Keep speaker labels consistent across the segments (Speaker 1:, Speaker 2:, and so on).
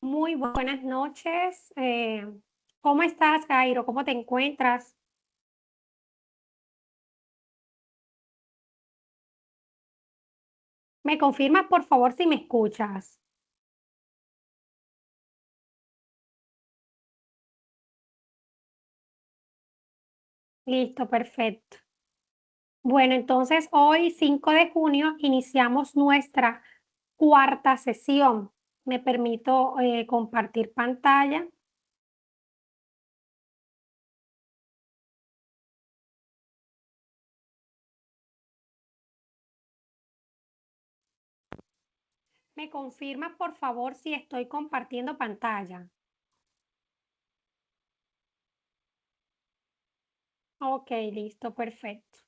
Speaker 1: Muy buenas noches. ¿Cómo estás, Jairo? ¿Cómo te encuentras? ¿Me confirmas, por favor, si me escuchas? Listo, perfecto. Bueno, entonces hoy, 5 de junio, iniciamos nuestra cuarta sesión. Me permito compartir pantalla. ¿Me confirmas, por favor, si estoy compartiendo pantalla? Ok, listo, perfecto.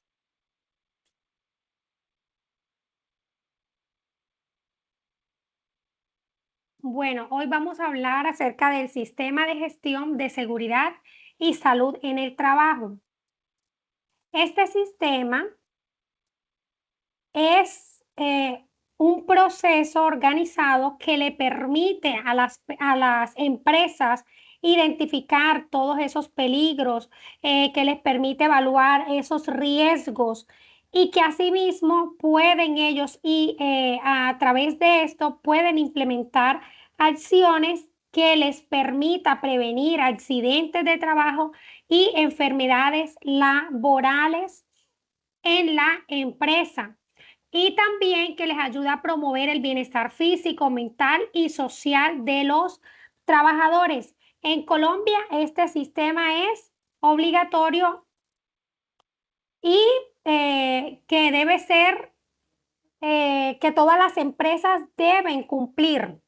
Speaker 1: Bueno, hoy vamos a hablar acerca del sistema de gestión de seguridad y salud en el trabajo. Este sistema es un proceso organizado que le permite a las empresas identificar todos esos peligros, que les permite evaluar esos riesgos y que asimismo pueden ellos y a través de esto pueden implementar acciones que les permita prevenir accidentes de trabajo y enfermedades laborales en la empresa y también que les ayuda a promover el bienestar físico, mental y social de los trabajadores. En Colombia, este sistema es obligatorio y que debe ser, que todas las empresas deben cumplir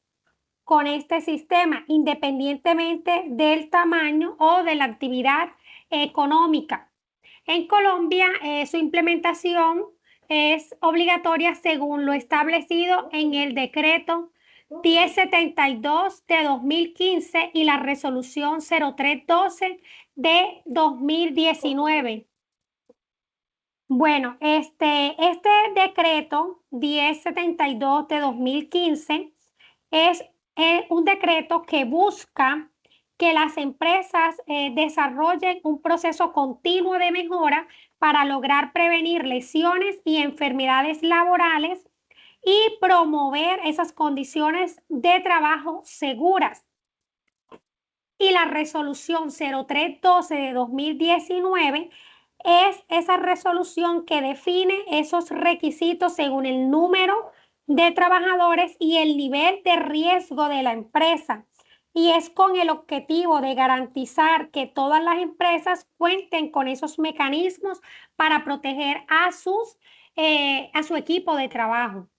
Speaker 1: con este sistema, independientemente del tamaño o de la actividad económica. En Colombia, su implementación es obligatoria según lo establecido en el decreto 1072 de 2015 y la resolución 0312 de 2019. Bueno, este decreto 1072 de 2015 es un decreto que busca que las empresas desarrollen un proceso continuo de mejora para lograr prevenir lesiones y enfermedades laborales y promover esas condiciones de trabajo seguras. Y la resolución 0312 de 2019 es esa resolución que define esos requisitos según el número de trabajadores y el nivel de riesgo de la empresa. Y es con el objetivo de garantizar que todas las empresas cuenten con esos mecanismos para proteger a su equipo de trabajo.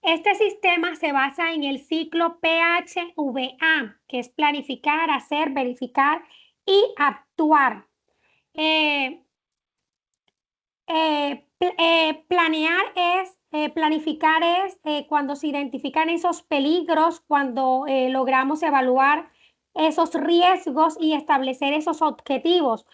Speaker 1: Este sistema se basa en el ciclo PHVA, que es planificar, hacer, verificar y actuar. Eh, Planear es, planificar es cuando se identifican esos peligros, cuando logramos evaluar esos riesgos y establecer esos objetivos.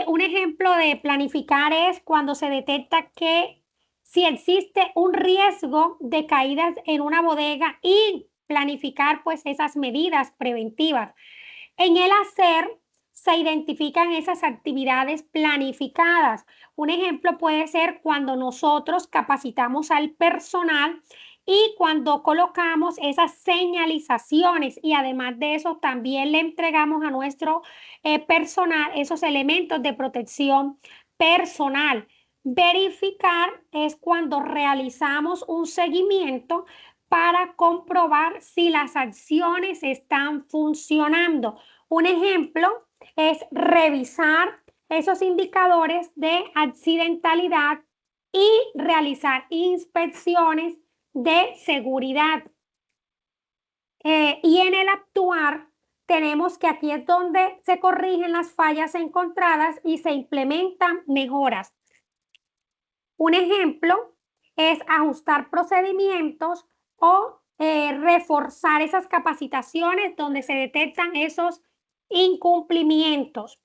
Speaker 1: Un ejemplo de planificar es cuando se detecta que si existe un riesgo de caídas en una bodega y planificar pues esas medidas preventivas. En el hacer se identifican esas actividades planificadas. Un ejemplo puede ser cuando nosotros capacitamos al personal y cuando colocamos esas señalizaciones y además de eso también le entregamos a nuestro personal esos elementos de protección personal. Verificar es cuando realizamos un seguimiento para comprobar si las acciones están funcionando. Un ejemplo es revisar esos indicadores de accidentalidad y realizar inspecciones de seguridad. Y en el actuar, tenemos que aquí es donde se corrigen las fallas encontradas y se implementan mejoras. Un ejemplo es ajustar procedimientos o reforzar esas capacitaciones donde se detectan esos incumplimientos.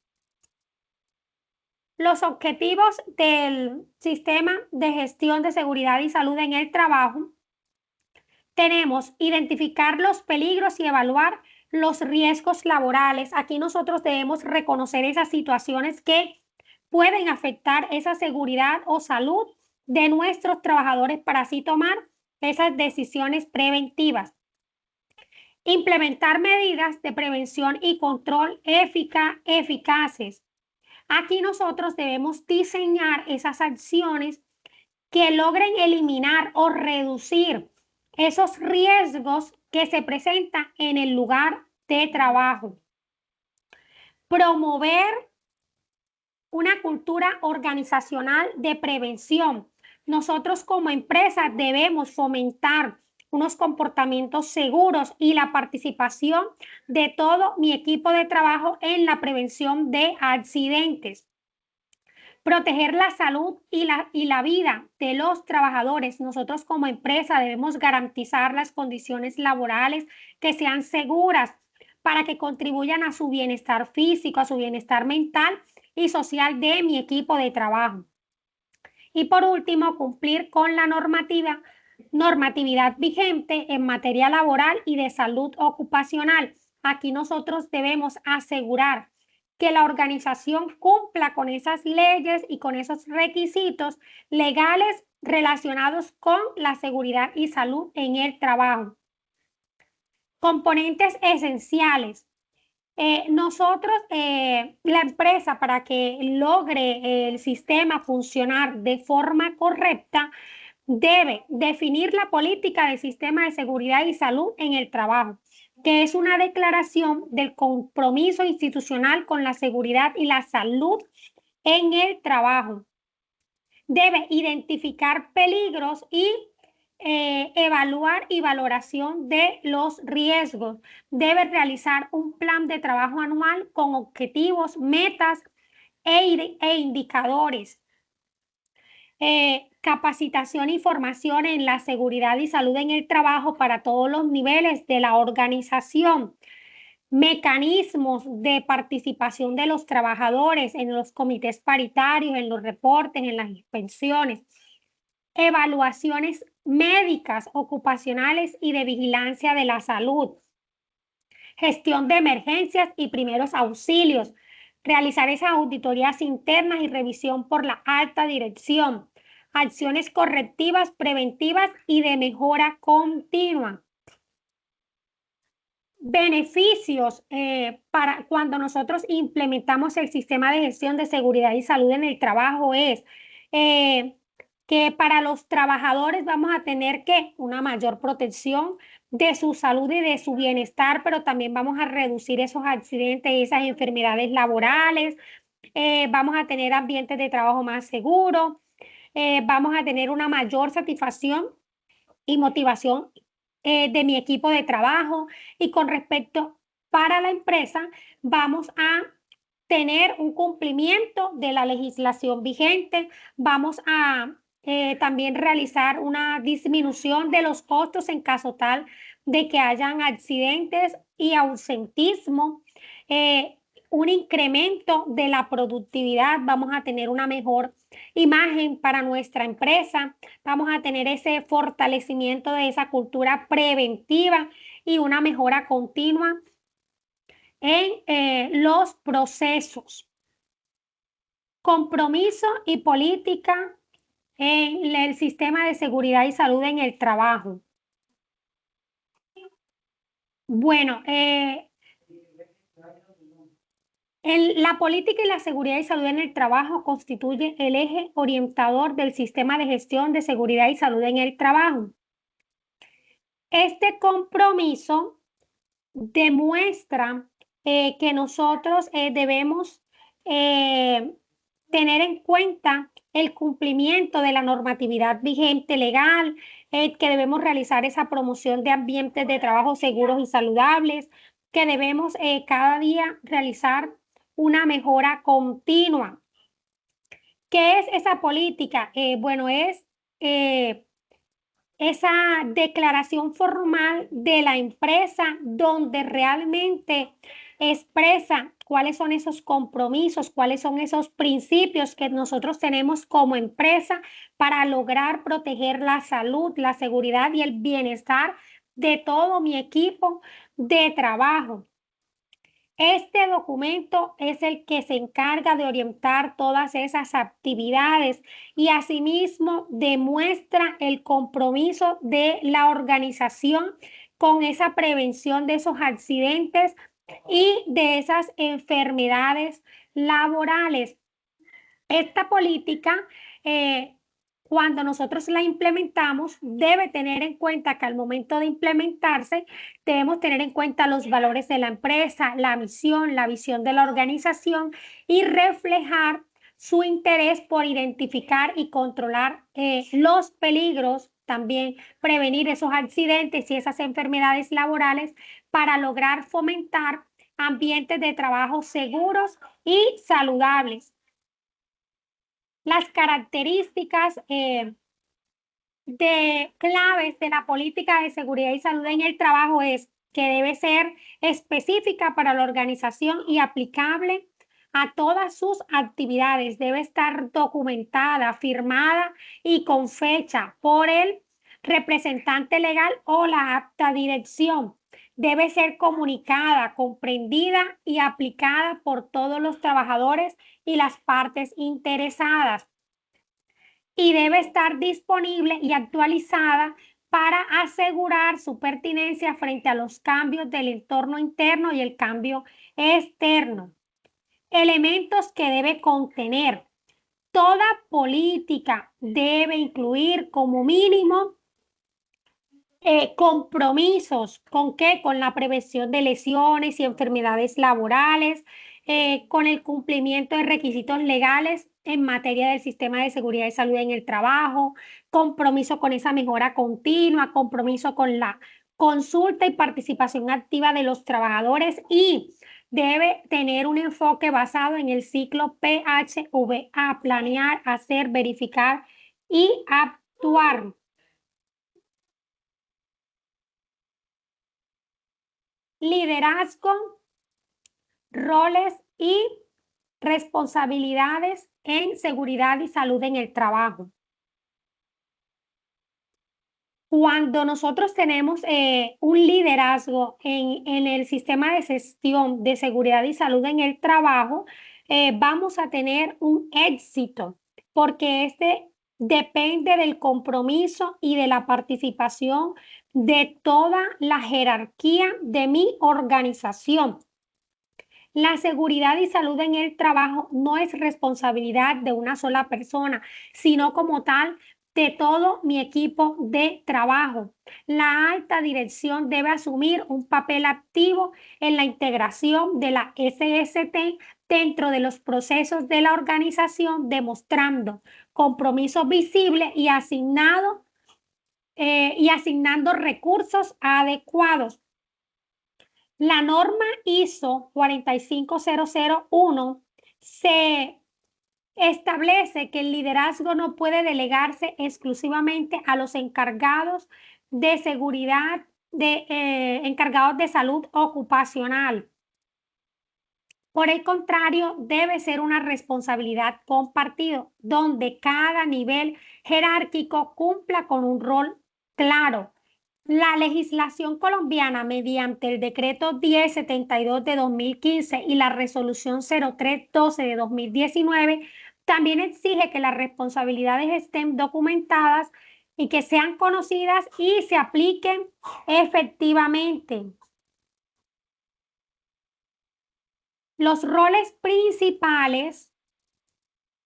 Speaker 1: Los objetivos del sistema de gestión de seguridad y salud en el trabajo tenemos identificar los peligros y evaluar los riesgos laborales. Aquí nosotros debemos reconocer esas situaciones que pueden afectar esa seguridad o salud de nuestros trabajadores para así tomar esas decisiones preventivas. Implementar medidas de prevención y control eficaces. Aquí nosotros debemos diseñar esas acciones que logren eliminar o reducir esos riesgos que se presentan en el lugar de trabajo. Promover una cultura organizacional de prevención. Nosotros como empresa debemos fomentar unos comportamientos seguros y la participación de todo mi equipo de trabajo en la prevención de accidentes. Proteger la salud y la vida de los trabajadores. Nosotros como empresa debemos garantizar las condiciones laborales que sean seguras para que contribuyan a su bienestar físico, a su bienestar mental y social de mi equipo de trabajo. Y por último, cumplir con la normatividad vigente en materia laboral y de salud ocupacional. Aquí nosotros debemos asegurar que la organización cumpla con esas leyes y con esos requisitos legales relacionados con la seguridad y salud en el trabajo. Componentes esenciales. La empresa, para que logre el sistema funcionar de forma correcta, debe definir la política del sistema de seguridad y salud en el trabajo, que es una declaración del compromiso institucional con la seguridad y la salud en el trabajo. Debe identificar peligros y evaluar y valoración de los riesgos. Debe realizar un plan de trabajo anual con objetivos, metas e indicadores. Capacitación y formación en la seguridad y salud en el trabajo para todos los niveles de la organización. Mecanismos de participación de los trabajadores en los comités paritarios, en los reportes, en las inspecciones. Evaluaciones médicas, ocupacionales y de vigilancia de la salud. Gestión de emergencias y primeros auxilios. Realizar esas auditorías internas y revisión por la alta dirección. Acciones correctivas, preventivas y de mejora continua. Beneficios para cuando nosotros implementamos el sistema de gestión de seguridad y salud en el trabajo es que para los trabajadores vamos a tener una mayor protección de su salud y de su bienestar, pero también vamos a reducir esos accidentes y esas enfermedades laborales. Vamos a tener ambientes de trabajo más seguros. Vamos a tener una mayor satisfacción y motivación de mi equipo de trabajo. Y con respecto para la empresa, vamos a tener un cumplimiento de la legislación vigente. Vamos a también realizar una disminución de los costos en caso tal de que hayan accidentes y ausentismo. Un incremento de la productividad, vamos a tener una mejor imagen para nuestra empresa, vamos a tener ese fortalecimiento de esa cultura preventiva y una mejora continua en los procesos. Compromiso y política en el sistema de seguridad y salud en el trabajo. Bueno, la política y la seguridad y salud en el trabajo constituye el eje orientador del sistema de gestión de seguridad y salud en el trabajo. Este compromiso demuestra que nosotros debemos tener en cuenta el cumplimiento de la normatividad vigente legal, que debemos realizar esa promoción de ambientes de trabajo seguros y saludables, que debemos cada día realizar una mejora continua. ¿Qué es esa política? Bueno, es esa declaración formal de la empresa donde realmente expresa cuáles son esos compromisos, cuáles son esos principios que nosotros tenemos como empresa para lograr proteger la salud, la seguridad y el bienestar de todo mi equipo de trabajo. Este documento es el que se encarga de orientar todas esas actividades y asimismo demuestra el compromiso de la organización con esa prevención de esos accidentes y de esas enfermedades laborales. Esta política, cuando nosotros la implementamos, debe tener en cuenta que al momento de implementarse, debemos tener en cuenta los valores de la empresa, la misión, la visión de la organización y reflejar su interés por identificar y controlar los peligros, también prevenir esos accidentes y esas enfermedades laborales para lograr fomentar ambientes de trabajo seguros y saludables. Las características de claves de la política de seguridad y salud en el trabajo es que debe ser específica para la organización y aplicable a todas sus actividades. Debe estar documentada, firmada y con fecha por el representante legal o la alta dirección. Debe ser comunicada, comprendida y aplicada por todos los trabajadores y las partes interesadas. Y debe estar disponible y actualizada para asegurar su pertinencia frente a los cambios del entorno interno y el cambio externo. Elementos que debe contener. Toda política debe incluir como mínimo compromisos. ¿Con qué? Con la prevención de lesiones y enfermedades laborales, con el cumplimiento de requisitos legales en materia del sistema de seguridad y salud en el trabajo, compromiso con esa mejora continua, compromiso con la consulta y participación activa de los trabajadores y debe tener un enfoque basado en el ciclo PHVA, planear, hacer, verificar y actuar. Liderazgo, roles y responsabilidades en seguridad y salud en el trabajo. Cuando nosotros tenemos un liderazgo en el sistema de gestión de seguridad y salud en el trabajo, vamos a tener un éxito porque este depende del compromiso y de la participación de toda la jerarquía de mi organización. La seguridad y salud en el trabajo no es responsabilidad de una sola persona, sino como tal de todo mi equipo de trabajo. La alta dirección debe asumir un papel activo en la integración de la SST dentro de los procesos de la organización, demostrando compromiso visible y asignando recursos adecuados. La norma ISO 45001 se establece que el liderazgo no puede delegarse exclusivamente a los encargados de seguridad, encargados de salud ocupacional. Por el contrario, debe ser una responsabilidad compartida, donde cada nivel jerárquico cumpla con un rol claro. La legislación colombiana, mediante el decreto 1072 de 2015 y la resolución 0312 de 2019, también exige que las responsabilidades estén documentadas y que sean conocidas y se apliquen efectivamente. Los roles principales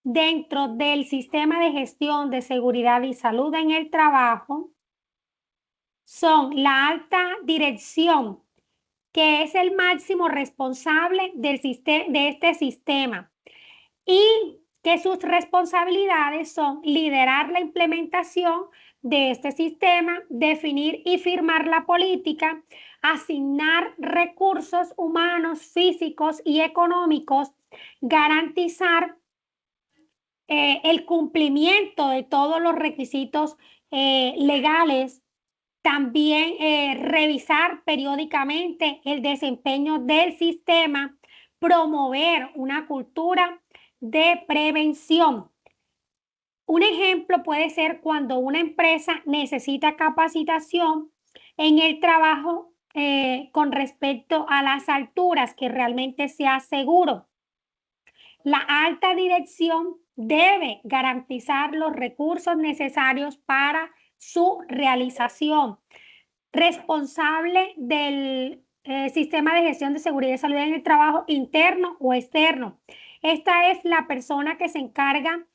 Speaker 1: dentro del sistema de gestión de seguridad y salud en el trabajo son la alta dirección, que es el máximo responsable de este sistema, y que sus responsabilidades son liderar la implementación de este sistema, definir y firmar la política, asignar recursos humanos, físicos y económicos, garantizar el cumplimiento de todos los requisitos legales, también revisar periódicamente el desempeño del sistema, promover una cultura de prevención. Un ejemplo puede ser cuando una empresa necesita capacitación en el trabajo con respecto a las alturas, que realmente sea seguro. La alta dirección debe garantizar los recursos necesarios para su realización. Responsable del sistema de gestión de seguridad y salud en el trabajo interno o externo. Esta es la persona que se encarga,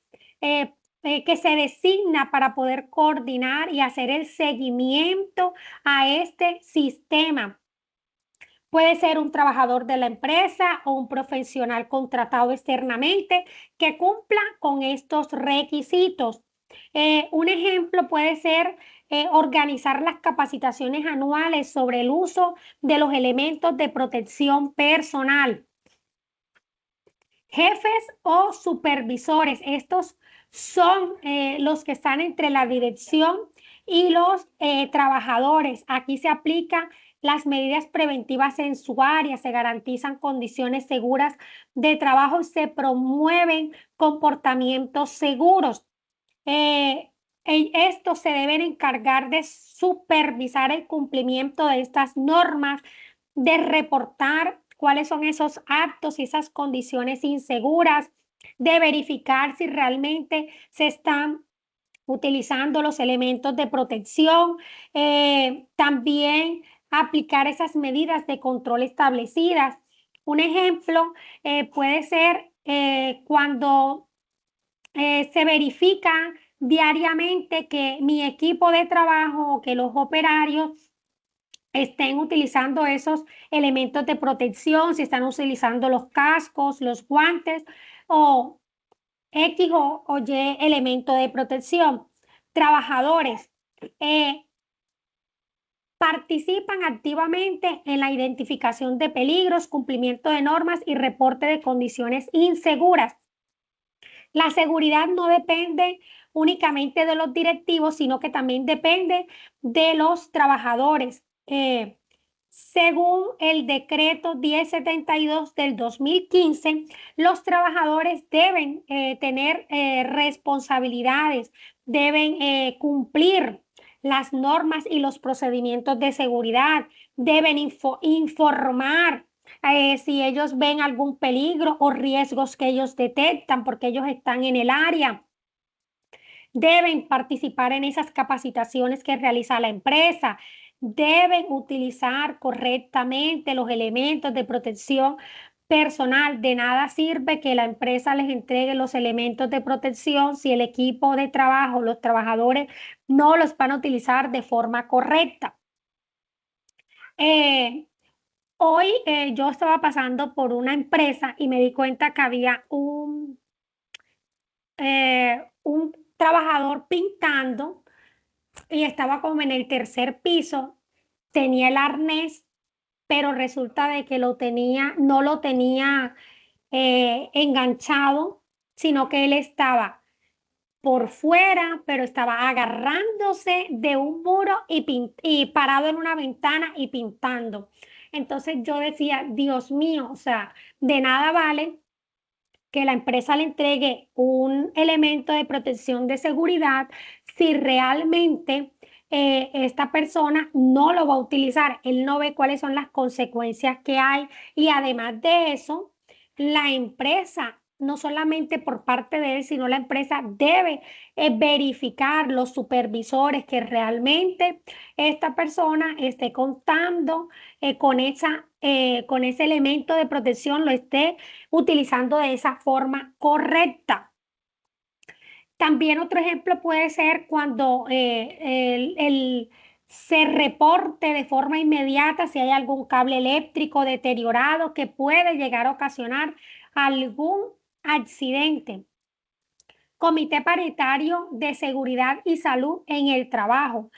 Speaker 1: que se designa para poder coordinar y hacer el seguimiento a este sistema. Puede ser un trabajador de la empresa o un profesional contratado externamente que cumpla con estos requisitos. Un ejemplo puede ser organizar las capacitaciones anuales sobre el uso de los elementos de protección personal. Jefes o supervisores, estos son los que están entre la dirección y los trabajadores. Aquí se aplican las medidas preventivas en su área, se garantizan condiciones seguras de trabajo y se promueven comportamientos seguros. Estos se deben encargar de supervisar el cumplimiento de estas normas, de reportar cuáles son esos actos y esas condiciones inseguras, de verificar si realmente se están utilizando los elementos de protección, también aplicar esas medidas de control establecidas. Un ejemplo puede ser cuando se verifica diariamente que mi equipo de trabajo o que los operarios estén utilizando esos elementos de protección, si están utilizando los cascos, los guantes o X o Y elemento de protección. Trabajadores participan activamente en la identificación de peligros, cumplimiento de normas y reporte de condiciones inseguras. La seguridad no depende únicamente de los directivos, sino que también depende de los trabajadores. Según el decreto 1072 del 2015, los trabajadores deben tener responsabilidades, deben cumplir las normas y los procedimientos de seguridad, deben informar si ellos ven algún peligro o riesgos que ellos detectan porque ellos están en el área. Deben participar en esas capacitaciones que realiza la empresa. Deben utilizar correctamente los elementos de protección personal. De nada sirve que la empresa les entregue los elementos de protección si el equipo de trabajo, los trabajadores, no los van a utilizar de forma correcta. Hoy yo estaba pasando por una empresa y me di cuenta que había un trabajador pintando y estaba como en el tercer piso, tenía el arnés, pero resulta de que no lo tenía enganchado, sino que él estaba por fuera, pero estaba agarrándose de un muro y parado en una ventana y pintando. Entonces yo decía, Dios mío, o sea, de nada vale que la empresa le entregue un elemento de protección de seguridad si realmente esta persona no lo va a utilizar. Él no ve cuáles son las consecuencias que hay y además de eso, la empresa, no solamente por parte de él, sino la empresa debe verificar los supervisores que realmente esta persona esté contando con ese elemento de protección, lo esté utilizando de esa forma correcta. También otro ejemplo puede ser cuando se reporte de forma inmediata si hay algún cable eléctrico deteriorado que puede llegar a ocasionar algún accidente. Comité Paritario de Seguridad y Salud en el Trabajo.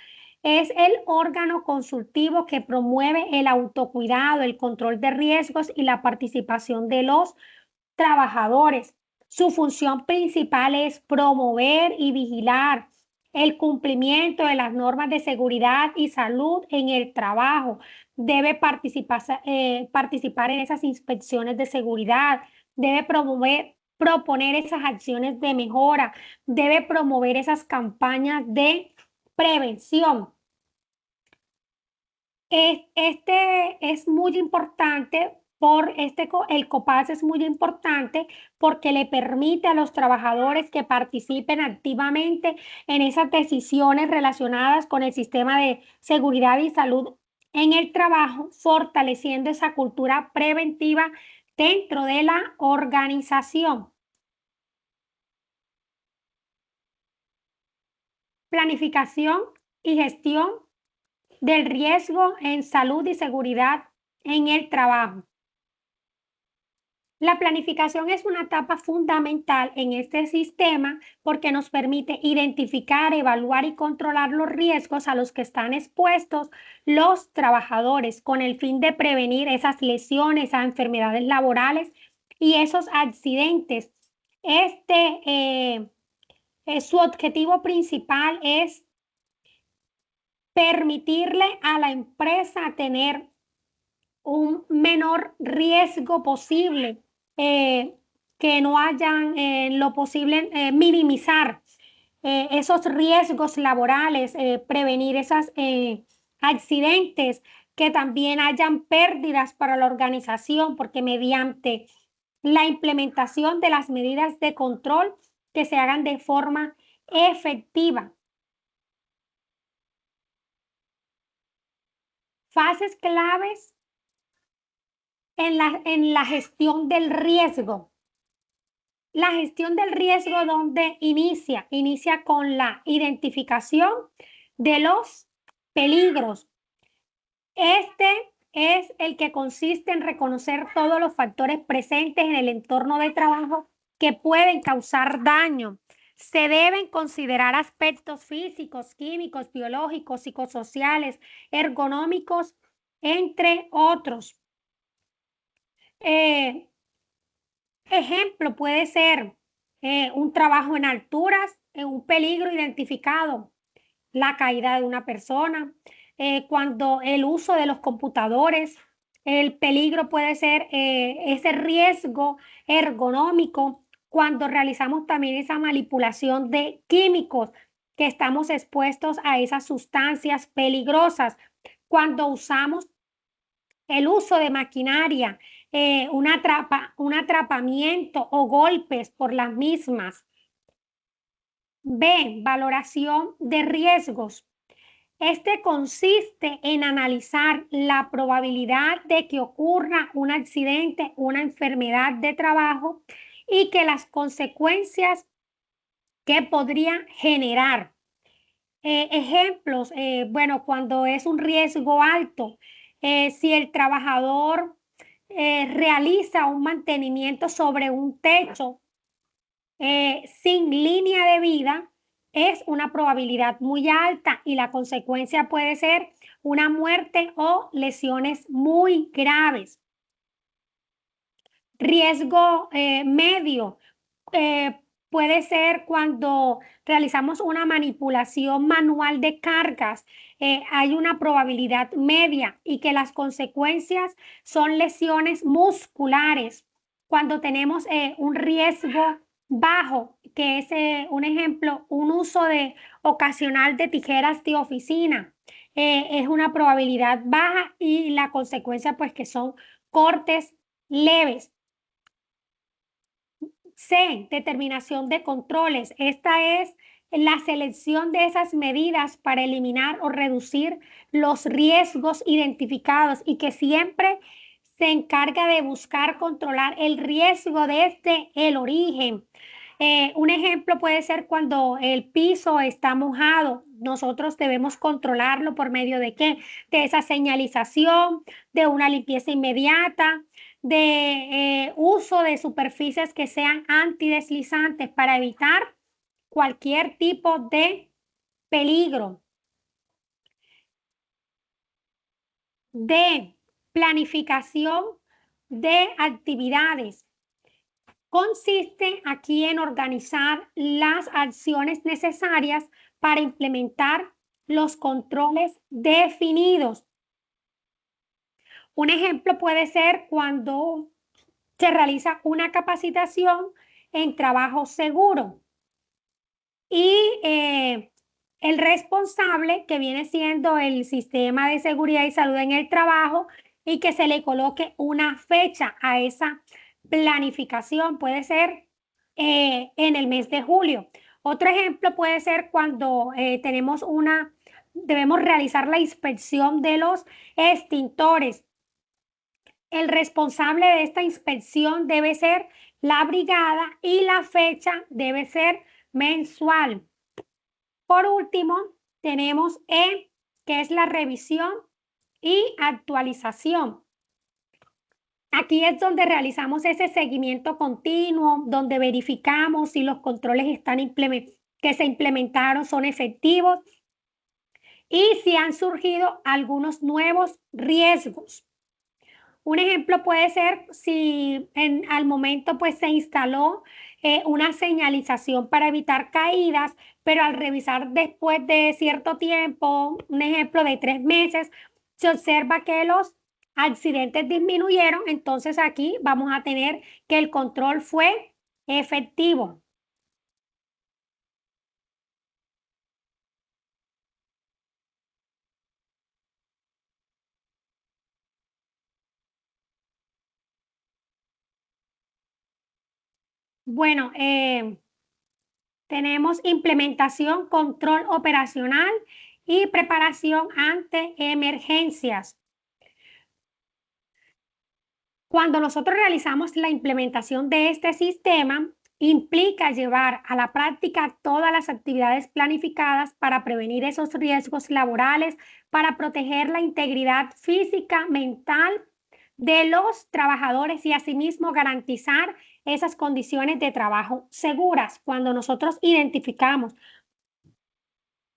Speaker 1: Es el órgano consultivo que promueve el autocuidado, el control de riesgos y la participación de los trabajadores. Su función principal es promover y vigilar el cumplimiento de las normas de seguridad y salud en el trabajo. Debe participar en esas inspecciones de seguridad, debe proponer esas acciones de mejora, debe promover esas campañas de prevención. Este es muy importante el COPAS es muy importante porque le permite a los trabajadores que participen activamente en esas decisiones relacionadas con el sistema de seguridad y salud en el trabajo, fortaleciendo esa cultura preventiva dentro de la organización. Planificación y gestión del riesgo en salud y seguridad en el trabajo. La planificación es una etapa fundamental en este sistema porque nos permite identificar, evaluar y controlar los riesgos a los que están expuestos los trabajadores con el fin de prevenir esas lesiones, esas enfermedades laborales y esos accidentes. Su objetivo principal es permitirle a la empresa tener un menor riesgo posible, que no hayan lo posible, minimizar esos riesgos laborales, prevenir esos accidentes, que también hayan pérdidas para la organización, porque mediante la implementación de las medidas de control que se hagan de forma efectiva. Fases claves en la gestión del riesgo. La gestión del riesgo, ¿dónde inicia? Inicia con la identificación de los peligros. Este es el que consiste en reconocer todos los factores presentes en el entorno de trabajo que pueden causar daño. Se deben considerar aspectos físicos, químicos, biológicos, psicosociales, ergonómicos, entre otros. Ejemplo puede ser un trabajo en alturas, un peligro identificado, la caída de una persona, cuando el uso de los computadores, el peligro puede ser ese riesgo ergonómico, cuando realizamos también esa manipulación de químicos, que estamos expuestos a esas sustancias peligrosas, cuando usamos el uso de maquinaria, un atrapamiento o golpes por las mismas. B, valoración de riesgos. Este consiste en analizar la probabilidad de que ocurra un accidente, una enfermedad de trabajo y que las consecuencias que podría generar. Ejemplos, bueno, cuando es un riesgo alto, si el trabajador realiza un mantenimiento sobre un techo sin línea de vida, es una probabilidad muy alta y la consecuencia puede ser una muerte o lesiones muy graves. Riesgo medio. Puede ser cuando realizamos una manipulación manual de cargas, hay una probabilidad media y que las consecuencias son lesiones musculares. Cuando tenemos un riesgo bajo, que es un ejemplo, un uso ocasional de tijeras de oficina, es una probabilidad baja y la consecuencia pues que son cortes leves. C, determinación de controles. Esta es la selección de esas medidas para eliminar o reducir los riesgos identificados y que siempre se encarga de buscar controlar el riesgo desde el origen. Un ejemplo puede ser cuando el piso está mojado. Nosotros debemos controlarlo por medio de qué? De esa señalización, de una limpieza inmediata, de uso de superficies que sean antideslizantes para evitar cualquier tipo de peligro. De planificación de actividades. Consiste aquí en organizar las acciones necesarias para implementar los controles definidos. Un ejemplo puede ser cuando se realiza una capacitación en trabajo seguro y el responsable, que viene siendo el sistema de seguridad y salud en el trabajo, y que se le coloque una fecha a esa planificación. Puede ser en el mes de julio. Otro ejemplo puede ser cuando debemos realizar la inspección de los extintores. El responsable de esta inspección debe ser la brigada y la fecha debe ser mensual. Por último, tenemos E, que es la revisión y actualización. Aquí es donde realizamos ese seguimiento continuo, donde verificamos si los controles que se implementaron son efectivos y si han surgido algunos nuevos riesgos. Un ejemplo puede ser si al momento pues se instaló una señalización para evitar caídas, pero al revisar después de cierto tiempo, un ejemplo de 3 meses, se observa que los accidentes disminuyeron, entonces aquí vamos a tener que el control fue efectivo. Bueno, tenemos implementación, control operacional y preparación ante emergencias. Cuando nosotros realizamos la implementación de este sistema, implica llevar a la práctica todas las actividades planificadas para prevenir esos riesgos laborales, para proteger la integridad física, mental de los trabajadores y asimismo garantizar esas condiciones de trabajo seguras. Cuando nosotros identificamos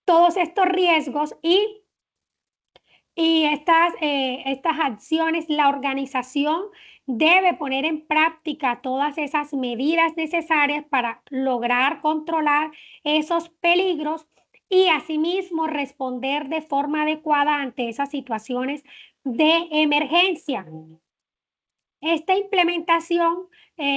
Speaker 1: todos estos riesgos y estas acciones, la organización debe poner en práctica todas esas medidas necesarias para lograr controlar esos peligros y asimismo responder de forma adecuada ante esas situaciones de emergencia. Esta implementación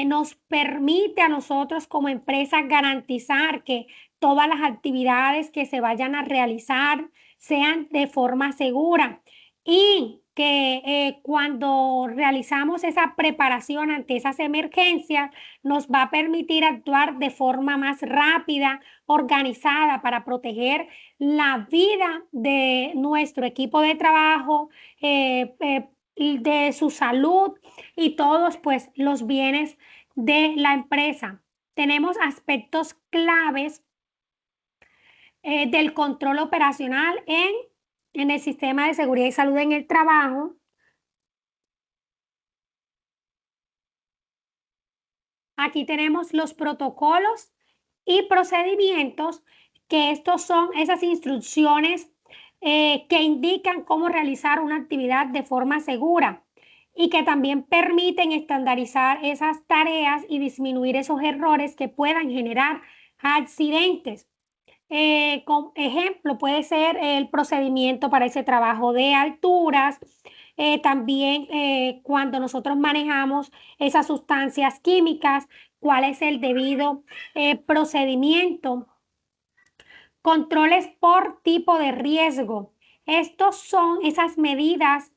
Speaker 1: nos permite a nosotros como empresa garantizar que todas las actividades que se vayan a realizar sean de forma segura y que cuando realizamos esa preparación ante esas emergencias nos va a permitir actuar de forma más rápida, organizada para proteger la vida de nuestro equipo de trabajo, de su salud y todos pues los bienes de la empresa. Tenemos aspectos claves del control operacional en el sistema de seguridad y salud en el trabajo. Aquí tenemos los protocolos y procedimientos, que estos son esas instrucciones que indican cómo realizar una actividad de forma segura y que también permiten estandarizar esas tareas y disminuir esos errores que puedan generar accidentes. Como ejemplo, puede ser el procedimiento para ese trabajo de alturas, también cuando nosotros manejamos esas sustancias químicas, cuál es el debido procedimiento. Controles por tipo de riesgo. Estos son esas medidas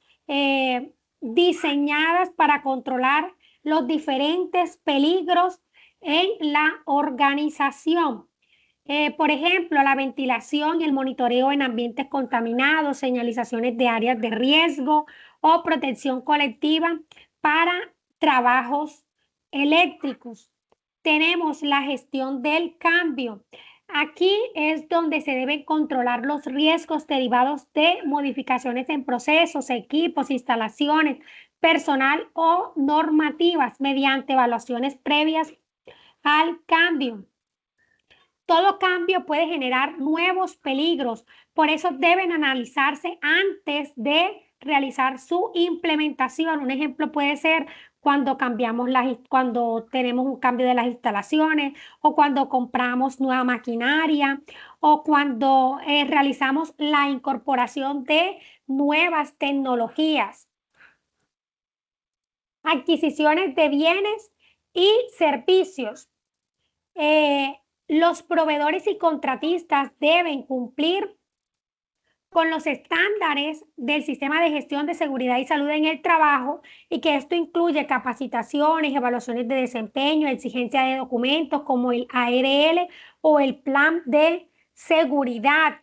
Speaker 1: diseñadas para controlar los diferentes peligros en la organización. Por ejemplo, la ventilación y el monitoreo en ambientes contaminados, señalizaciones de áreas de riesgo o protección colectiva para trabajos eléctricos. Tenemos la gestión del cambio. Aquí es donde se deben controlar los riesgos derivados de modificaciones en procesos, equipos, instalaciones, personal o normativas mediante evaluaciones previas al cambio. Todo cambio puede generar nuevos peligros, por eso deben analizarse antes de realizar su implementación. Un ejemplo puede ser cuando tenemos un cambio de las instalaciones o cuando compramos nueva maquinaria o cuando realizamos la incorporación de nuevas tecnologías. Adquisiciones de bienes y servicios. Los proveedores y contratistas deben cumplir con los estándares del sistema de gestión de seguridad y salud en el trabajo y que esto incluye capacitaciones, evaluaciones de desempeño, exigencia de documentos como el ARL o el plan de seguridad.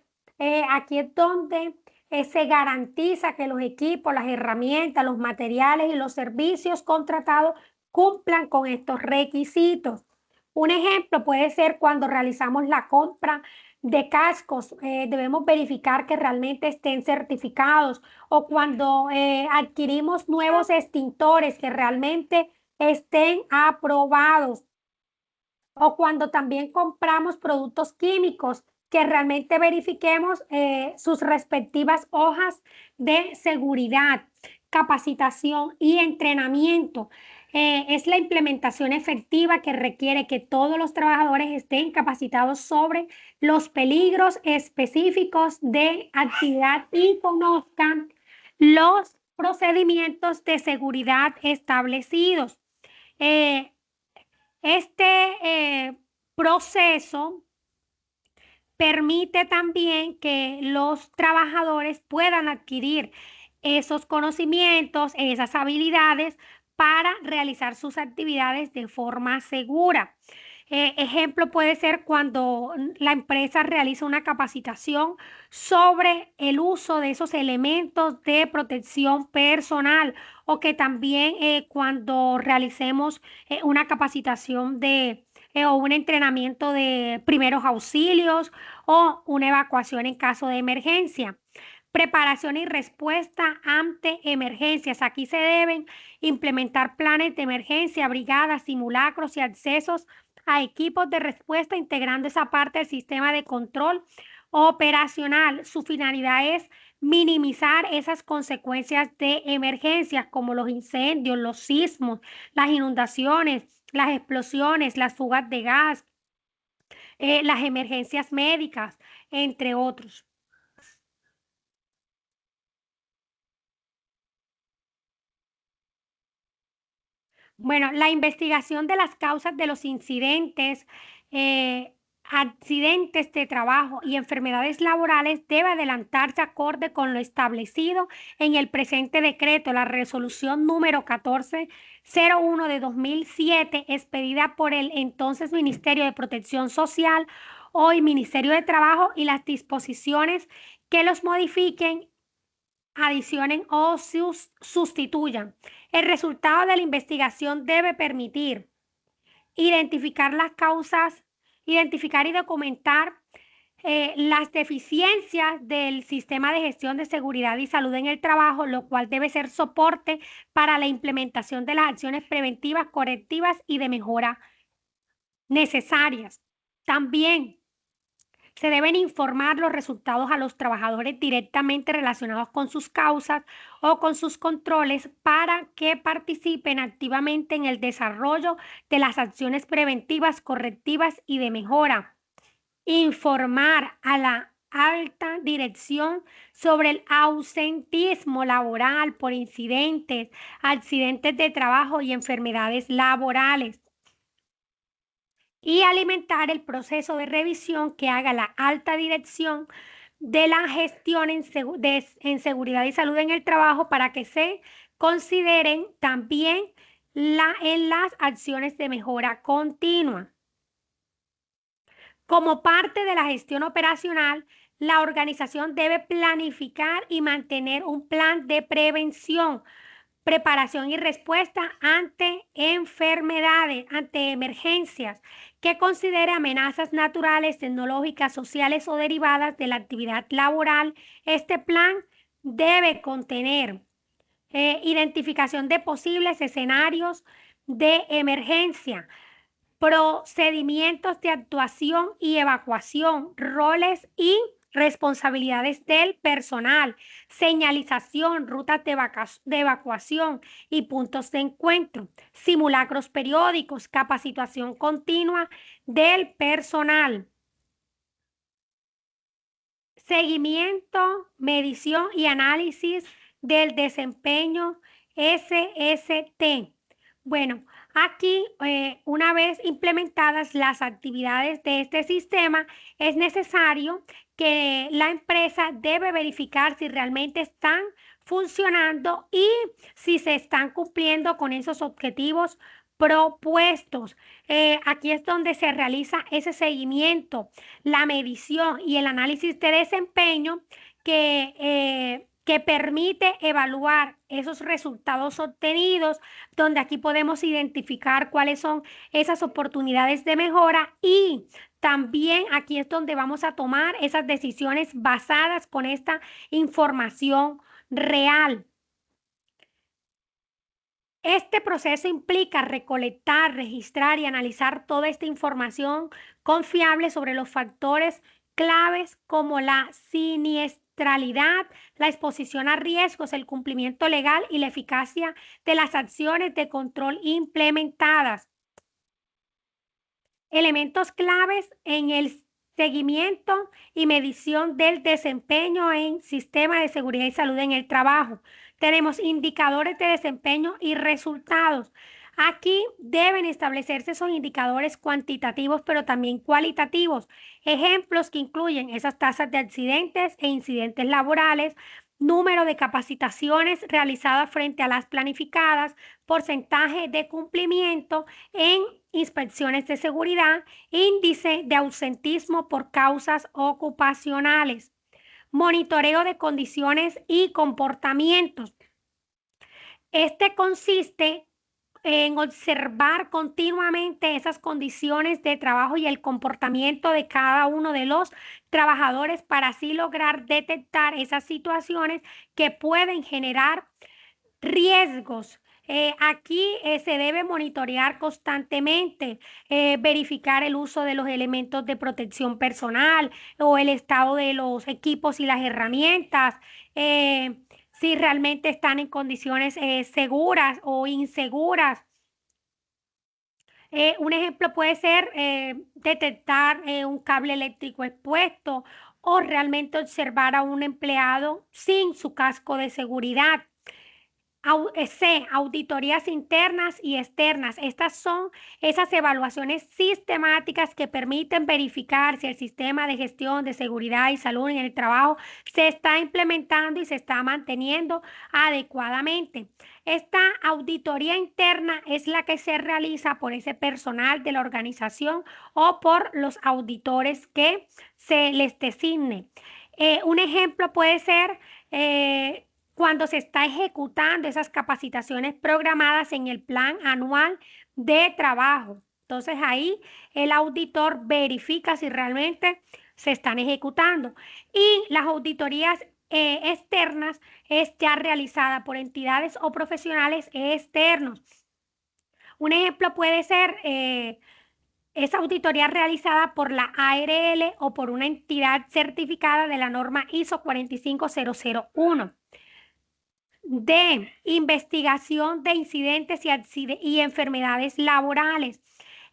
Speaker 1: Aquí es donde se garantiza que los equipos, las herramientas, los materiales y los servicios contratados cumplan con estos requisitos. Un ejemplo puede ser cuando realizamos la compra de cascos, debemos verificar que realmente estén certificados o cuando adquirimos nuevos extintores que realmente estén aprobados o cuando también compramos productos químicos que realmente verifiquemos sus respectivas hojas de seguridad, capacitación y entrenamiento. Es la implementación efectiva que requiere que todos los trabajadores estén capacitados sobre los peligros específicos de actividad y conozcan los procedimientos de seguridad establecidos. Eh, este proceso permite también que los trabajadores puedan adquirir esos conocimientos, esas habilidades para realizar sus actividades de forma segura. Ejemplo puede ser cuando la empresa realiza una capacitación sobre el uso de esos elementos de protección personal o que también cuando realicemos una capacitación o un entrenamiento de primeros auxilios o una evacuación en caso de emergencia. Preparación y respuesta ante emergencias. Aquí se deben implementar planes de emergencia, brigadas, simulacros y accesos a equipos de respuesta, integrando esa parte del sistema de control operacional. Su finalidad es minimizar esas consecuencias de emergencias como los incendios, los sismos, las inundaciones, las explosiones, las fugas de gas, las emergencias médicas, entre otros. Bueno, la investigación de las causas de los incidentes, accidentes de trabajo y enfermedades laborales debe adelantarse acorde con lo establecido en el presente decreto, la resolución número 1401 de 2007, expedida por el entonces Ministerio de Protección Social, hoy Ministerio de Trabajo, y las disposiciones que los modifiquen, adicionen o sustituyan. El resultado de la investigación debe permitir identificar las causas, identificar y documentar las deficiencias del sistema de gestión de seguridad y salud en el trabajo, lo cual debe ser soporte para la implementación de las acciones preventivas, correctivas y de mejora necesarias. También se deben informar los resultados a los trabajadores directamente relacionados con sus causas o con sus controles para que participen activamente en el desarrollo de las acciones preventivas, correctivas y de mejora. Informar a la alta dirección sobre el ausentismo laboral por incidentes, accidentes de trabajo y enfermedades laborales, y alimentar el proceso de revisión que haga la alta dirección de la gestión en seguridad y salud en el trabajo para que se consideren también en las acciones de mejora continua. Como parte de la gestión operacional, la organización debe planificar y mantener un plan de prevención, preparación y respuesta ante enfermedades, ante emergencias, que considere amenazas naturales, tecnológicas, sociales o derivadas de la actividad laboral. Este plan debe contener identificación de posibles escenarios de emergencia, procedimientos de actuación y evacuación, roles y responsabilidades del personal, señalización, rutas de evacuación y puntos de encuentro, simulacros periódicos, capacitación continua del personal, seguimiento, medición y análisis del desempeño SST, Bueno, aquí, una vez implementadas las actividades de este sistema, es necesario que la empresa debe verificar si realmente están funcionando y si se están cumpliendo con esos objetivos propuestos. Aquí es donde se realiza ese seguimiento, la medición y el análisis de desempeño que permite evaluar esos resultados obtenidos, donde aquí podemos identificar cuáles son esas oportunidades de mejora y también aquí es donde vamos a tomar esas decisiones basadas con esta información real. Este proceso implica recolectar, registrar y analizar toda esta información confiable sobre los factores claves como la siniestralidad, la exposición a riesgos, el cumplimiento legal y la eficacia de las acciones de control implementadas. Elementos claves en el seguimiento y medición del desempeño en sistema de seguridad y salud en el trabajo. Tenemos indicadores de desempeño y resultados. Aquí deben establecerse esos indicadores cuantitativos, pero también cualitativos. Ejemplos que incluyen esas tasas de accidentes e incidentes laborales, número de capacitaciones realizadas frente a las planificadas, porcentaje de cumplimiento en inspecciones de seguridad, índice de ausentismo por causas ocupacionales, monitoreo de condiciones y comportamientos. Este consiste en observar continuamente esas condiciones de trabajo y el comportamiento de cada uno de los trabajadores para así lograr detectar esas situaciones que pueden generar riesgos. Aquí se debe monitorear constantemente, verificar el uso de los elementos de protección personal o el estado de los equipos y las herramientas, si realmente están en condiciones seguras o inseguras. Un ejemplo puede ser detectar un cable eléctrico expuesto o realmente observar a un empleado sin su casco de seguridad. Auditorías internas y externas. Estas son esas evaluaciones sistemáticas que permiten verificar si el sistema de gestión de seguridad y salud en el trabajo se está implementando y se está manteniendo adecuadamente. Esta auditoría interna es la que se realiza por ese personal de la organización o por los auditores que se les designe. Un ejemplo puede ser cuando se está ejecutando esas capacitaciones programadas en el plan anual de trabajo. Entonces ahí el auditor verifica si realmente se están ejecutando. Y las auditorías externas es ya realizada por entidades o profesionales externos. Un ejemplo puede ser esa auditoría realizada por la ARL o por una entidad certificada de la norma ISO 45001. De investigación de incidentes y enfermedades laborales.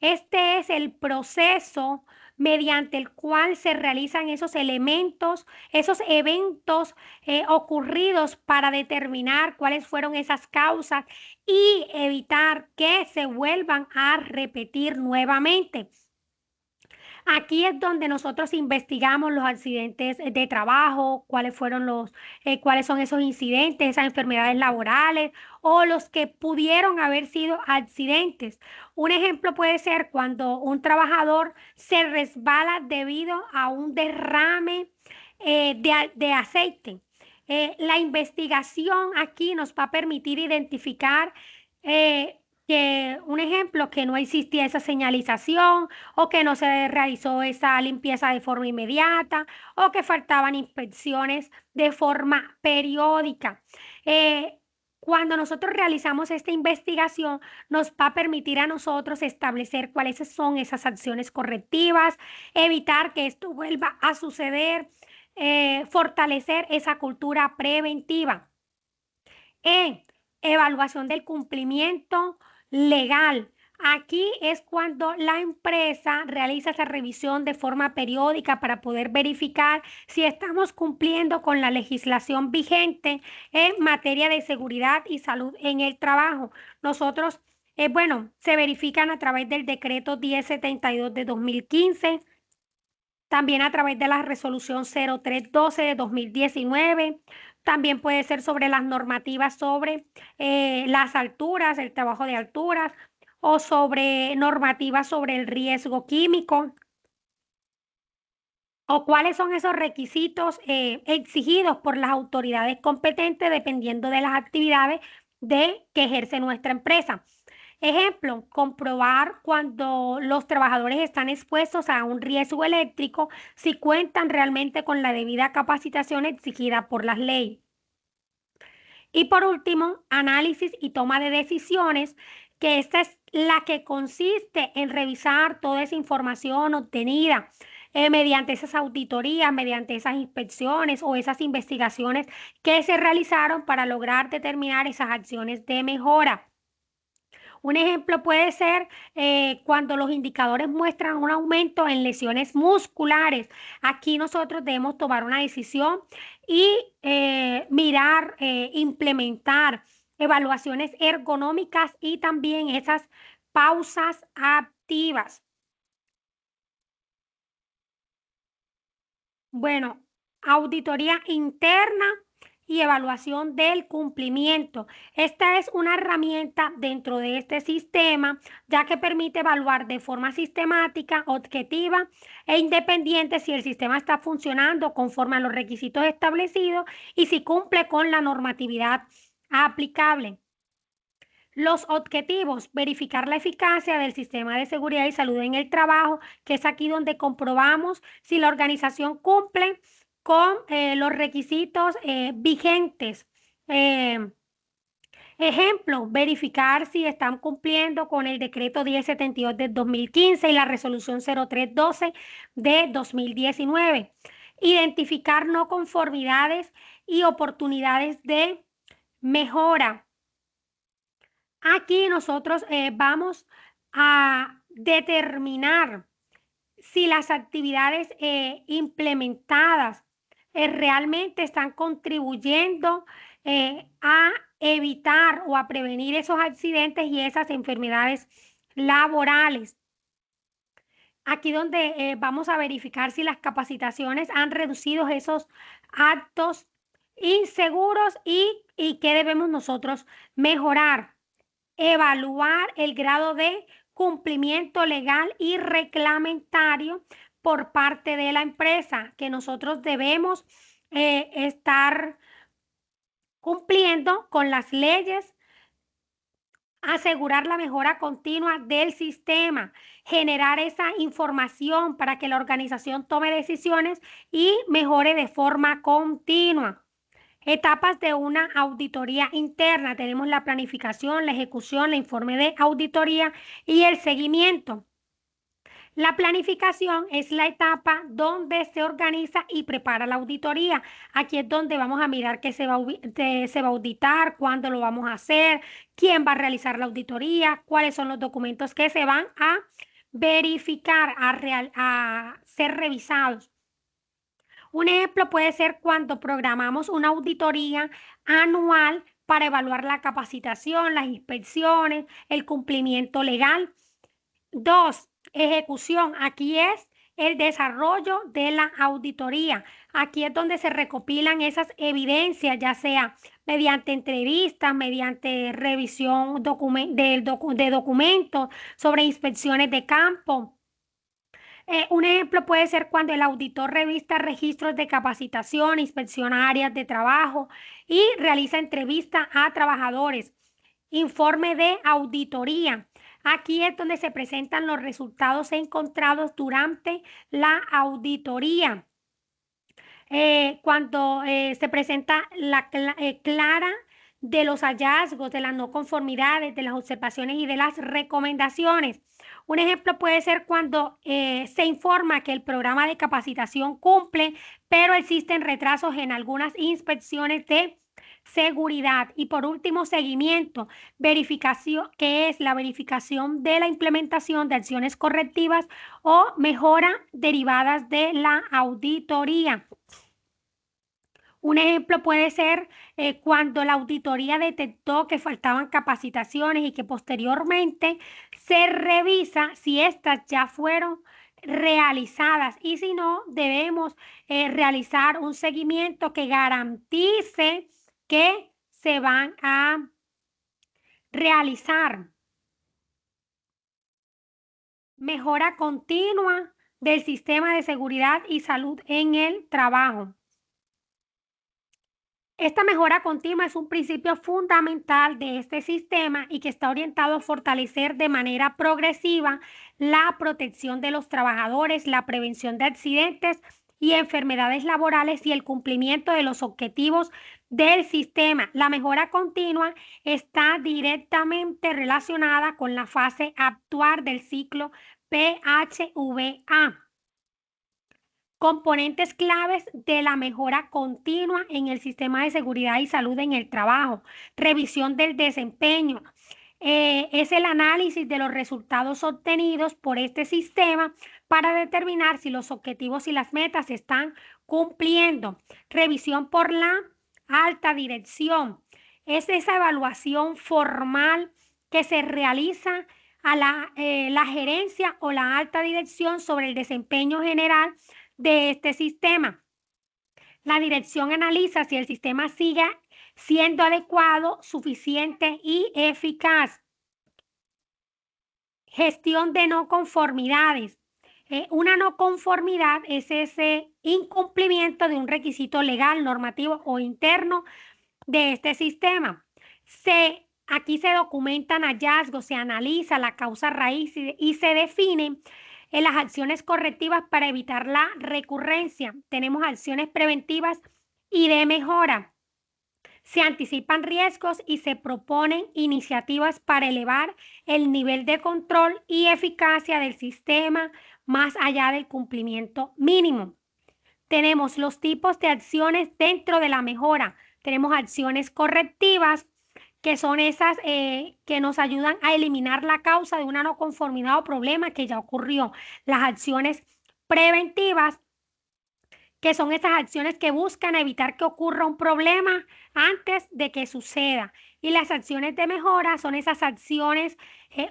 Speaker 1: Este es el proceso mediante el cual se realizan esos elementos, esos eventos ocurridos para determinar cuáles fueron esas causas y evitar que se vuelvan a repetir nuevamente. Aquí es donde nosotros investigamos los accidentes de trabajo, cuáles son esos incidentes, esas enfermedades laborales o los que pudieron haber sido accidentes. Un ejemplo puede ser cuando un trabajador se resbala debido a un derrame de aceite. La investigación aquí nos va a permitir identificar que un ejemplo, que no existía esa señalización o que no se realizó esa limpieza de forma inmediata o que faltaban inspecciones de forma periódica. Cuando nosotros realizamos esta investigación, nos va a permitir a nosotros establecer cuáles son esas acciones correctivas, evitar que esto vuelva a suceder, fortalecer esa cultura preventiva. Evaluación del cumplimiento legal. Aquí es cuando la empresa realiza esa revisión de forma periódica para poder verificar si estamos cumpliendo con la legislación vigente en materia de seguridad y salud en el trabajo. Nosotros Bueno, se verifican a través del decreto 1072 de 2015, también a través de la resolución 0312 de 2019. También puede ser sobre las normativas sobre las alturas, el trabajo de alturas, o sobre normativas sobre el riesgo químico, o cuáles son esos requisitos exigidos por las autoridades competentes dependiendo de las actividades que ejerce nuestra empresa. Ejemplo, comprobar cuando los trabajadores están expuestos a un riesgo eléctrico si cuentan realmente con la debida capacitación exigida por las leyes. Y por último, análisis y toma de decisiones, que esta es la que consiste en revisar toda esa información obtenida mediante esas auditorías, mediante esas inspecciones o esas investigaciones que se realizaron para lograr determinar esas acciones de mejora. Un ejemplo puede ser cuando los indicadores muestran un aumento en lesiones musculares. Aquí nosotros debemos tomar una decisión y mirar, implementar evaluaciones ergonómicas y también esas pausas activas. Bueno, auditoría interna y evaluación del cumplimiento. Esta es una herramienta dentro de este sistema, ya que permite evaluar de forma sistemática, objetiva e independiente si el sistema está funcionando conforme a los requisitos establecidos y si cumple con la normatividad aplicable. Los objetivos: verificar la eficacia del sistema de seguridad y salud en el trabajo, que es aquí donde comprobamos si la organización cumple con los requisitos vigentes. Eh, Ejemplo, verificar si están cumpliendo con el decreto 1072 del 2015 y la resolución 0312 de 2019. Identificar no conformidades y oportunidades de mejora. Aquí nosotros vamos a determinar si las actividades implementadas realmente están contribuyendo a evitar o a prevenir esos accidentes y esas enfermedades laborales. Aquí donde vamos a verificar si las capacitaciones han reducido esos actos inseguros y qué debemos nosotros mejorar. Evaluar el grado de cumplimiento legal y reglamentario por parte de la empresa, que nosotros debemos estar cumpliendo con las leyes, asegurar la mejora continua del sistema, generar esa información para que la organización tome decisiones y mejore de forma continua. Etapas de una auditoría interna. Tenemos la planificación, la ejecución, el informe de auditoría y el seguimiento. La planificación es la etapa donde se organiza y prepara la auditoría. Aquí es donde vamos a mirar qué se va a auditar, cuándo lo vamos a hacer, quién va a realizar la auditoría, cuáles son los documentos que se van a verificar, a ser revisados. Un ejemplo puede ser cuando programamos una auditoría anual para evaluar la capacitación, las inspecciones, el cumplimiento legal. 2, ejecución. Aquí es el desarrollo de la auditoría. Aquí es donde se recopilan esas evidencias, ya sea mediante entrevistas, mediante revisión de documentos, sobre inspecciones de campo. Un ejemplo puede ser cuando el auditor revista registros de capacitación, inspecciona áreas de trabajo y realiza entrevistas a trabajadores. Informe de auditoría. Aquí es donde se presentan los resultados encontrados durante la auditoría. Cuando se presenta la clara de los hallazgos, de las no conformidades, de las observaciones y de las recomendaciones. Un ejemplo puede ser cuando se informa que el programa de capacitación cumple, pero existen retrasos en algunas inspecciones de seguridad. Y por último, seguimiento, verificación, que es la verificación de la implementación de acciones correctivas o mejora derivadas de la auditoría. Un ejemplo puede ser cuando la auditoría detectó que faltaban capacitaciones y que posteriormente se revisa si estas ya fueron realizadas, y si no, debemos realizar un seguimiento que garantice que se van a realizar. Mejora continua del sistema de seguridad y salud en el trabajo. Esta mejora continua es un principio fundamental de este sistema y que está orientado a fortalecer de manera progresiva la protección de los trabajadores, la prevención de accidentes y enfermedades laborales y el cumplimiento de los objetivos del sistema. La mejora continua está directamente relacionada con la fase actuar del ciclo PHVA. Componentes claves de la mejora continua en el sistema de seguridad y salud en el trabajo. Revisión del desempeño. Es el análisis de los resultados obtenidos por este sistema para determinar si los objetivos y las metas se están cumpliendo. Revisión por la alta dirección. Es esa evaluación formal que se realiza a la gerencia o la alta dirección sobre el desempeño general de este sistema. La dirección analiza si el sistema sigue siendo adecuado, suficiente y eficaz. Gestión de no conformidades. Una no conformidad es ese incumplimiento de un requisito legal, normativo o interno de este sistema. Aquí se documentan hallazgos, se analiza la causa raíz y se definen las acciones correctivas para evitar la recurrencia. Tenemos acciones preventivas y de mejora. Se anticipan riesgos y se proponen iniciativas para elevar el nivel de control y eficacia del sistema más allá del cumplimiento mínimo. Tenemos los tipos de acciones dentro de la mejora. Tenemos acciones correctivas, que son esas que nos ayudan a eliminar la causa de una no conformidad o problema que ya ocurrió. Las acciones preventivas, que son esas acciones que buscan evitar que ocurra un problema antes de que suceda. Y las acciones de mejora son esas acciones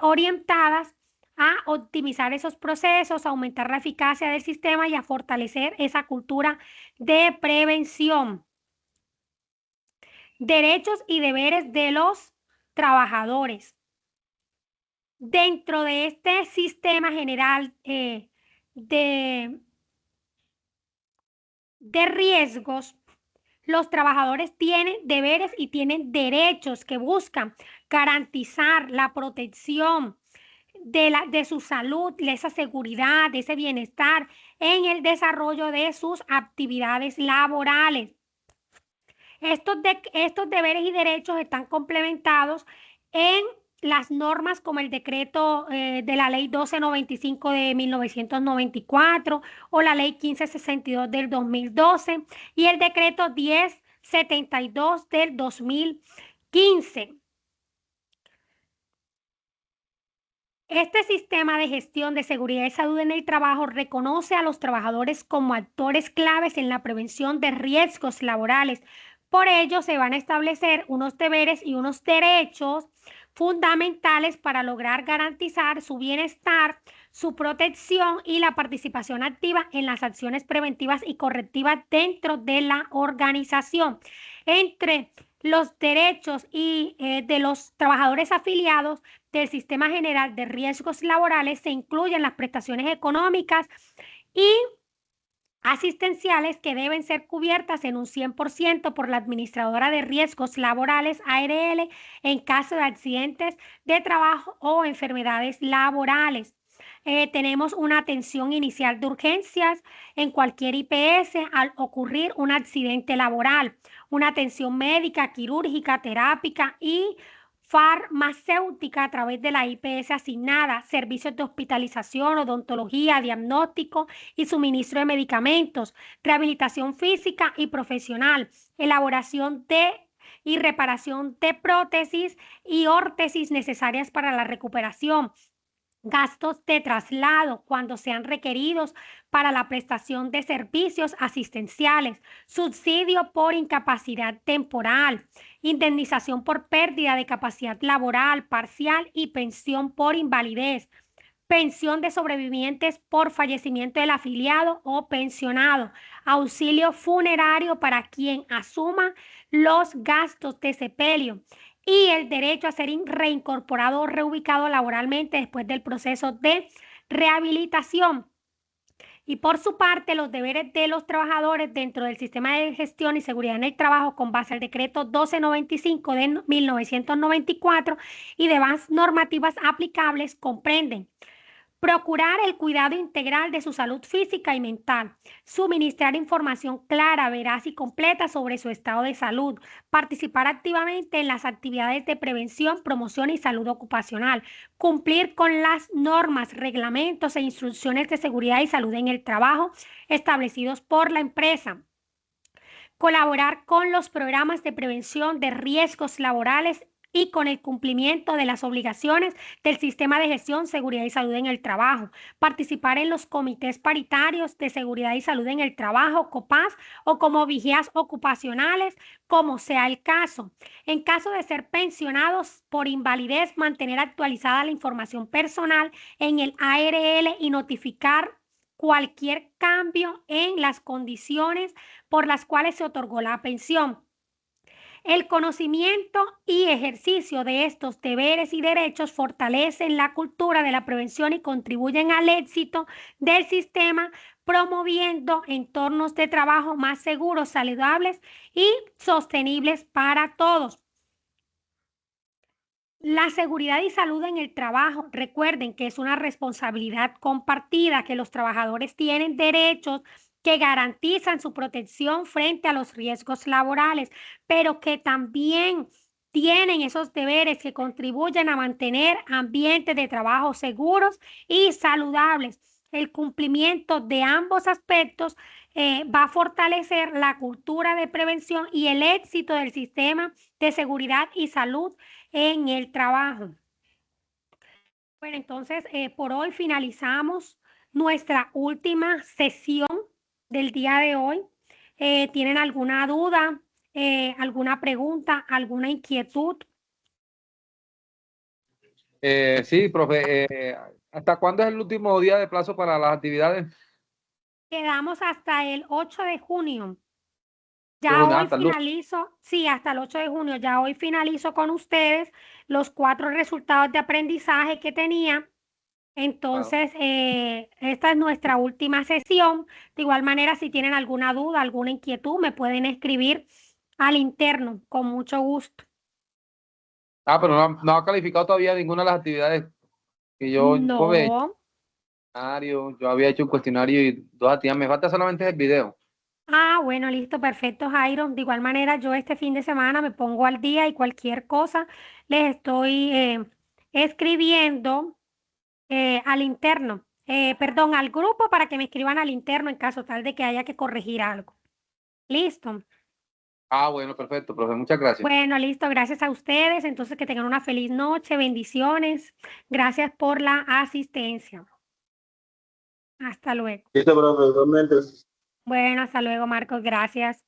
Speaker 1: orientadas a optimizar esos procesos, a aumentar la eficacia del sistema y a fortalecer esa cultura de prevención. Derechos y deberes de los trabajadores. Dentro de este sistema general de riesgos, los trabajadores tienen deberes y tienen derechos que buscan garantizar la protección de su salud, de esa seguridad, de ese bienestar en el desarrollo de sus actividades laborales. Estos deberes y derechos están complementados en las normas como el decreto de la ley 1295 de 1994 o la ley 1562 del 2012 y el decreto 1072 del 2015. Este sistema de gestión de seguridad y salud en el trabajo reconoce a los trabajadores como actores claves en la prevención de riesgos laborales. Por ello, se van a establecer unos deberes y unos derechos fundamentales para lograr garantizar su bienestar, su protección y la participación activa en las acciones preventivas y correctivas dentro de la organización. Entre los derechos de los trabajadores afiliados del Sistema General de Riesgos Laborales se incluyen las prestaciones económicas y asistenciales que deben ser cubiertas en un 100% por la Administradora de Riesgos Laborales, ARL, en caso de accidentes de trabajo o enfermedades laborales. Tenemos una atención inicial de urgencias en cualquier IPS al ocurrir un accidente laboral, una atención médica, quirúrgica, terápica y farmacéutica a través de la IPS asignada, servicios de hospitalización, odontología, diagnóstico y suministro de medicamentos, rehabilitación física y profesional, elaboración y reparación de prótesis y órtesis necesarias para la recuperación, gastos de traslado cuando sean requeridos para la prestación de servicios asistenciales, subsidio por incapacidad temporal, indemnización por pérdida de capacidad laboral parcial y pensión por invalidez, pensión de sobrevivientes por fallecimiento del afiliado o pensionado, auxilio funerario para quien asuma los gastos de sepelio y el derecho a ser reincorporado o reubicado laboralmente después del proceso de rehabilitación. Y por su parte, los deberes de los trabajadores dentro del sistema de gestión y seguridad en el trabajo con base al decreto 1295 de 1994 y demás normativas aplicables comprenden: procurar el cuidado integral de su salud física y mental, suministrar información clara, veraz y completa sobre su estado de salud, participar activamente en las actividades de prevención, promoción y salud ocupacional, cumplir con las normas, reglamentos e instrucciones de seguridad y salud en el trabajo establecidos por la empresa, colaborar con los programas de prevención de riesgos laborales y con el cumplimiento de las obligaciones del sistema de gestión, seguridad y salud en el trabajo, participar en los comités paritarios de seguridad y salud en el trabajo, COPAS, o como vigías ocupacionales, como sea el caso. En caso de ser pensionados por invalidez, mantener actualizada la información personal en el ARL y notificar cualquier cambio en las condiciones por las cuales se otorgó la pensión. El conocimiento y ejercicio de estos deberes y derechos fortalecen la cultura de la prevención y contribuyen al éxito del sistema, promoviendo entornos de trabajo más seguros, saludables y sostenibles para todos. La seguridad y salud en el trabajo, recuerden que es una responsabilidad compartida, que los trabajadores tienen derechos que garantizan su protección frente a los riesgos laborales, pero que también tienen esos deberes que contribuyen a mantener ambientes de trabajo seguros y saludables. El cumplimiento de ambos aspectos va a fortalecer la cultura de prevención y el éxito del sistema de seguridad y salud en el trabajo. Bueno, entonces por hoy finalizamos nuestra última sesión del día de hoy. ¿Tienen alguna duda, alguna pregunta, alguna inquietud?
Speaker 2: Sí, profe. ¿Hasta cuándo es el último día de plazo para las actividades?
Speaker 1: Quedamos hasta el 8 de junio. Ya hoy
Speaker 2: Hasta el lunes.
Speaker 1: finalizo, sí, hasta el 8 de junio, ya hoy finalizo con ustedes los 4 resultados de aprendizaje que tenía. Entonces, esta es nuestra última sesión. De igual manera, si tienen alguna duda, alguna inquietud, me pueden escribir al interno, con mucho gusto.
Speaker 2: Pero no ha calificado todavía ninguna de las actividades que yo, profe,
Speaker 1: No.
Speaker 2: yo había hecho un cuestionario y 2 actividades. Me falta solamente el video.
Speaker 1: Ah, bueno, listo, perfecto, Jairo. De igual manera, yo este fin de semana me pongo al día y cualquier cosa les estoy escribiendo al interno, perdón, al grupo para que me escriban al interno en caso tal de que haya que corregir algo. Listo.
Speaker 2: Bueno, perfecto, profe. Muchas gracias.
Speaker 1: Bueno, listo, gracias a ustedes. Entonces, que tengan una feliz noche, bendiciones. Gracias por la asistencia. Hasta luego.
Speaker 3: Listo, profe, igualmente.
Speaker 1: Bueno, hasta luego, Marcos, gracias.